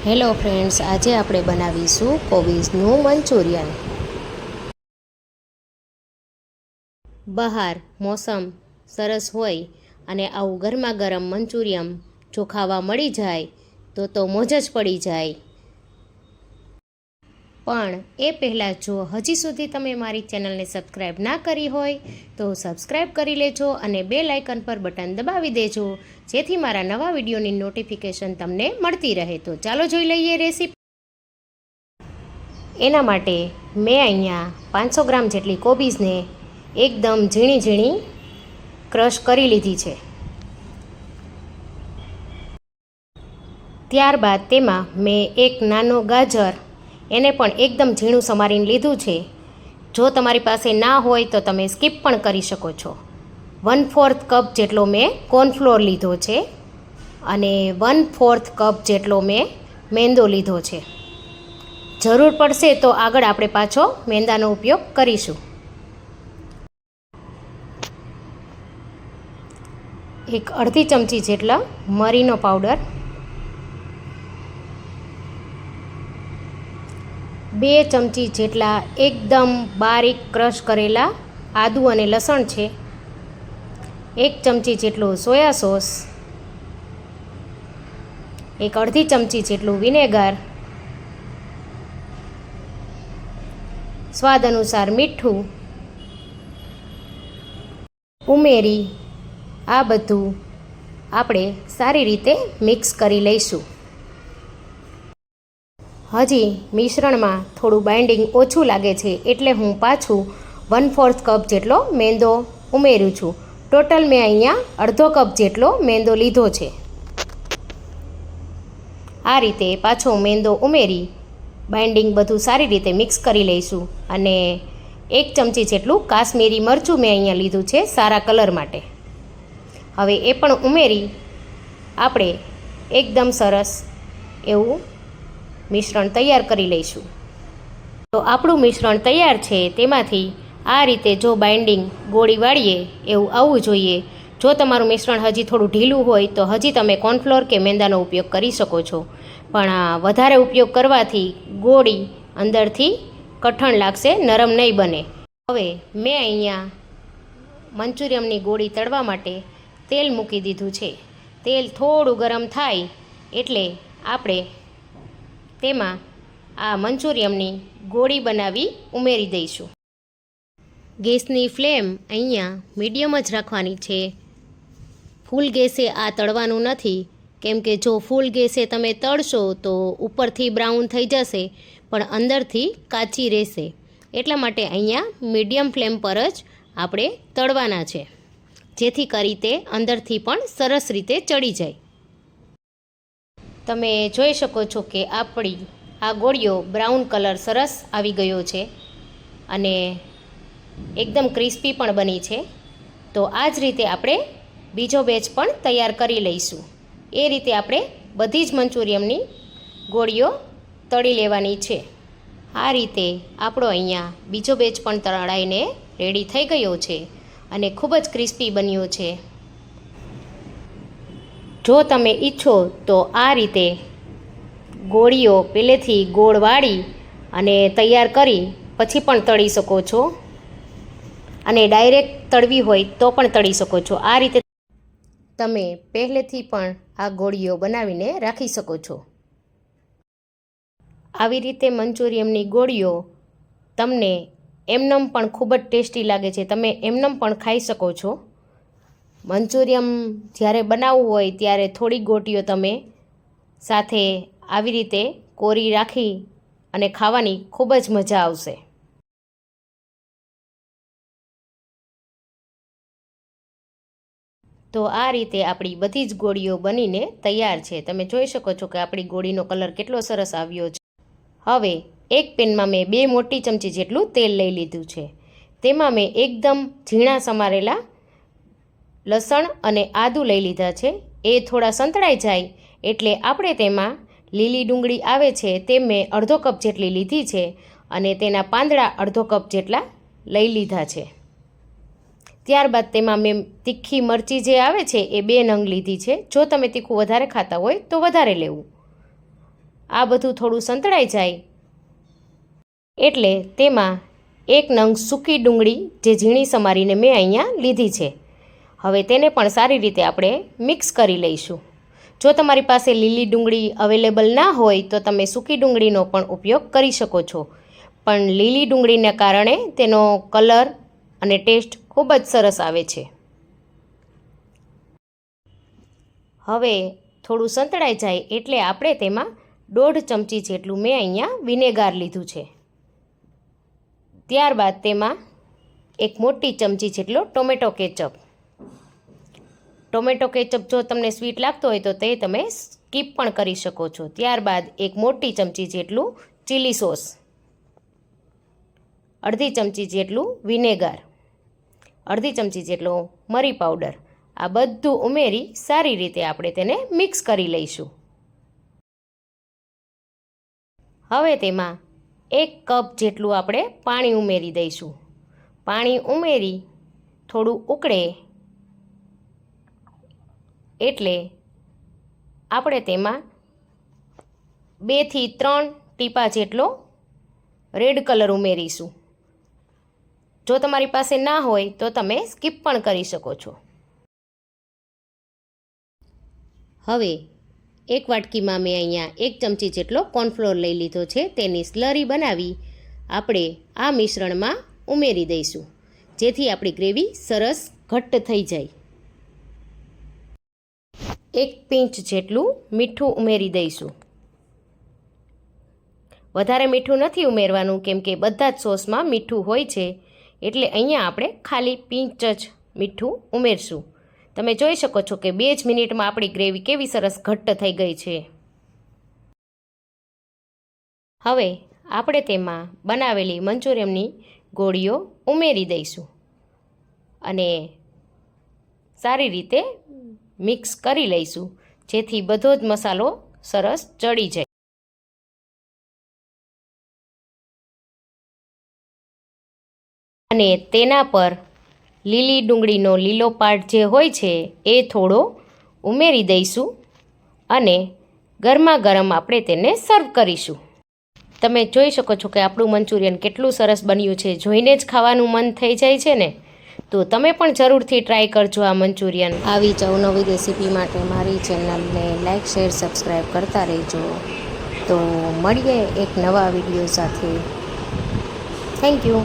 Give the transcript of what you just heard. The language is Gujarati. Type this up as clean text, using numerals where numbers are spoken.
હેલો ફ્રેન્ડ્સ, આજે આપણે બનાવીશું કોબીજનું મંચુરિયન। બહાર મોસમ સરસ હોય અને આવું ગરમા ગરમ મંચુરિયન જો ખાવા મળી જાય તો મોજ જ પડી જાય। પણ એ પહેલાં જો હજી સુધી તમે મારી ચેનલને સબસ્ક્રાઈબ ના કરી હોય તો સબસ્ક્રાઈબ કરી લેજો અને બેલ આઇકન પર બટન દબાવી દેજો, જેથી મારા નવા વિડીયોની નોટિફિકેશન તમને મળતી રહે। તો ચાલો જોઈ લઈએ રેસીપી। એના માટે મેં અહીંયા 500 ગ્રામ જેટલી કોબીજને એકદમ ઝીણી ઝીણી ક્રશ કરી લીધી છે। ત્યારબાદ તેમાં મેં એક નાનો ગાજર એને પણ એકદમ ઝીણું સમારીને લીધું છે। જો તમારી પાસે ના હોય તો તમે સ્કીપ પણ કરી શકો છો। 1/4 કપ જેટલો મેં કોર્નફ્લોર લીધો છે અને 1/4 કપ જેટલો મેં મેંદો લીધો છે। જરૂર પડશે તો આગળ આપણે પાછો મેંદાનો ઉપયોગ કરીશું। એક અડધી ચમચી જેટલા મરીનો પાવડર, 2 ચમચી જેટલા એકદમ બારીક ક્રશ કરેલા આદુ અને લસણ છે, 1 ચમચી જેટલો સોયા સોસ, એક અડધી ચમચી જેટલું વિનેગર, સ્વાદ અનુસાર મીઠું ઉમેરી આ બધું આપણે સારી રીતે મિક્સ કરી લઈશું। હજી મિશ્રણમાં થોડું બાઇન્ડિંગ ઓછું લાગે છે એટલે હું પાછું 1/4 કપ જેટલો મેંદો ઉમેરું છું। ટોટલ મેં અહીંયા અડધો કપ જેટલો મેંદો લીધો છે। આ રીતે પાછો મેંદો ઉમેરી બાઇન્ડિંગ બધું સારી રીતે મિક્સ કરી લઈશું। અને 1 ચમચી જેટલું કાશ્મીરી મરચું મેં અહીંયા લીધું છે સારા કલર માટે। હવે એ પણ ઉમેરી આપણે એકદમ સરસ એવું મિશ્રણ તૈયાર કરી લઈશું। તો આપણું મિશ્રણ તૈયાર છે, તેમાંથી આ રીતે જો બાઇન્ડિંગ ગોળી વાળીએ એવું આવવું જોઈએ। જો તમારું મિશ્રણ હજી થોડું ઢીલું હોય તો હજી તમે કોર્નફ્લોર કે મેંદાનો ઉપયોગ કરી શકો છો, પણ વધારે ઉપયોગ કરવાથી ગોળી અંદરથી કઠણ લાગશે, નરમ નહીં બને। હવે મેં અહીંયા મંચુરિયનની ગોળી તળવા માટે તેલ મૂકી દીધું છે। તેલ થોડું ગરમ થાય એટલે આપણે તેમાં આ મંચુરિયનની ગોળી બનાવી ઉમેરી દઈશું। ગેસની ફ્લેમ અહીંયા મીડિયમ જ રાખવાની છે, ફૂલ ગેસે આ તળવાનું નથી, કેમ કે જો ફૂલ ગેસે તમે તળશો તો ઉપરથી બ્રાઉન થઈ જશે પણ અંદરથી કાચી રહેશે। એટલા માટે અહીંયા મીડિયમ ફ્લેમ પર જ આપણે તળવાના છે, જેથી કરી તે અંદરથી પણ સરસ રીતે ચડી જાય। તમે જોઈ શકો છો કે આપણી આ ગોળીઓ બ્રાઉન કલર સરસ આવી ગયો છે અને એકદમ ક્રિસ્પી પણ બની છે। તો આ જ રીતે આપણે બીજો બેચ પણ તૈયાર કરી લઈશું। એ રીતે આપણે બધી જ મંચુરિયનની ગોળીઓ તળી લેવાની છે। આ રીતે આપણો અહીંયા બીજો બેચ પણ તળાઈને રેડી થઈ ગયો છે અને ખૂબ જ ક્રિસ્પી બન્યો છે। જો તમે ઈચ્છો તો આ રીતે ગોળીઓ પહેલેથી ગોળ વાળી અને તૈયાર કરી પછી પણ તળી શકો છો, અને ડાયરેક્ટ તળવી હોય તો પણ તળી શકો છો। આ રીતે તમે પહેલેથી પણ આ ગોળીઓ બનાવીને રાખી શકો છો। આવી રીતે મંચુરિયનની ગોળીઓ તમને એમનેમ પણ ખૂબ જ ટેસ્ટી લાગે છે, તમે એમનેમ પણ ખાઈ શકો છો। મંચુરિયન જ્યારે બનાવવું હોય ત્યારે થોડી ગોટીઓ તમે સાથે આવી રીતે કોરી રાખી અને ખાવાની ખૂબ જ મજા આવશે। તો આ રીતે આપણી બધી જ ગોળીઓ બનીને તૈયાર છે। તમે જોઈ શકો છો કે આપણી ગોળીનો કલર કેટલો સરસ આવ્યો છે। હવે એક પેનમાં મેં 2 મોટી ચમચી જેટલું તેલ લઈ લીધું છે, તેમાં મેં એકદમ ઝીણા સમારેલા લસણ અને આદું લઈ લીધા છે। એ થોડા સંતળાઈ જાય એટલે આપણે તેમાં લીલી ડુંગળી આવે છે તે મેં અડધો કપ જેટલી લીધી છે અને તેના પાંદડા અડધો કપ જેટલા લઈ લીધા છે। ત્યારબાદ તેમાં મેં તીખી મરચી જે આવે છે એ 2 નંગ લીધી છે। જો તમે તીખું વધારે ખાતા હોય તો વધારે લેવું। આ બધું થોડું સંતળાઈ જાય એટલે તેમાં એક નંગ સૂકી ડુંગળી જે ઝીણી સમારીને મેં અહીંયા લીધી છે, હવે તેને પણ સારી રીતે આપણે મિક્સ કરી લઈશું. જો તમારી પાસે લીલી ડુંગળી અવેલેબલ ના હોય તો તમે સૂકી ડુંગળીનો પણ ઉપયોગ કરી શકો છો, પણ લીલી ડુંગળીને કારણે તેનો કલર અને ટેસ્ટ ખૂબ જ સરસ આવે છે. હવે થોડું સંતળાઈ જાય એટલે આપણે તેમાં 1.5 ચમચી જેટલું મેં અહીંયા વિનેગાર લીધું છે. ત્યારબાદ તેમાં 1 મોટી ચમચી જેટલો ટોમેટો કેચઅપ. ટોમેટો કેચઅપ જો તમને સ્વીટ લાગતો હોય તો તે તમે સ્કીપ પણ કરી શકો છો. ત્યારબાદ 1 મોટી ચમચી જેટલું ચીલી સોસ, અડધી ચમચી જેટલું વિનેગાર, અડધી ચમચી જેટલો મરી પાવડર, આ બધું ઉમેરી સારી રીતે આપણે તેને મિક્સ કરી લઈશું. હવે તેમાં 1 કપ જેટલું આપણે પાણી ઉમેરી દઈશું. પાણી ઉમેરી થોડું ઉકળે એટલે આપણે તેમાં 2 થી 3 ટીપા જેટલો રેડ કલર ઉમેરીશું. જો તમારી પાસે ના હોય તો તમે સ્કીપ પણ કરી શકો છો. હવે એક વાટકીમાં મેં અહીંયા 1 ચમચી જેટલો કોર્નફ્લોર લઈ લીધો છે. તેની સ્લરી બનાવી આપણે આ મિશ્રણમાં ઉમેરી દઈશું, જેથી આપણી ગ્રેવી સરસ ઘટ્ટ થઈ જાય. 1 પિંચ જેટલું મીઠું ઉમેરી દઈશું. વધારે મીઠું નથી ઉમેરવાનું કેમ કે બધા જ સોસમાં મીઠું હોય છે, એટલે અહીંયા આપણે ખાલી પિંચ જ મીઠું ઉમેરશું. તમે જોઈ શકો છો કે 2 જ મિનિટમાં આપણી ગ્રેવી કેવી સરસ ઘટ્ટ થઈ ગઈ છે. હવે આપણે તેમાં બનાવેલી મંચુરિયનની ગોળીઓ ઉમેરી દઈશું અને સારી રીતે મિક્સ કરી લઈશું, જેથી બધો જ મસાલો સરસ ચડી જાય. અને તેના પર લીલી ડુંગળીનો લીલો પાર્ટ જે હોય છે એ થોડો ઉમેરી દઈશું અને ગરમા ગરમ આપણે તેને સર્વ કરીશું. તમે જોઈ શકો છો કે આપણું મંચુરિયન કેટલું સરસ બન્યું છે. જોઈને જ ખાવાનું મન થઈ જાય છે ને. તો તમે પણ જરૂરથી ટ્રાય કરજો આ મંચુરિયન. આવી જ અવનવી રેસીપી માટે મારી ચેનલને લાઇક, શેર, સબસ્ક્રાઈબ કરતા રહેજો. તો મળીએ એક નવા વિડીયો સાથે. Thank you.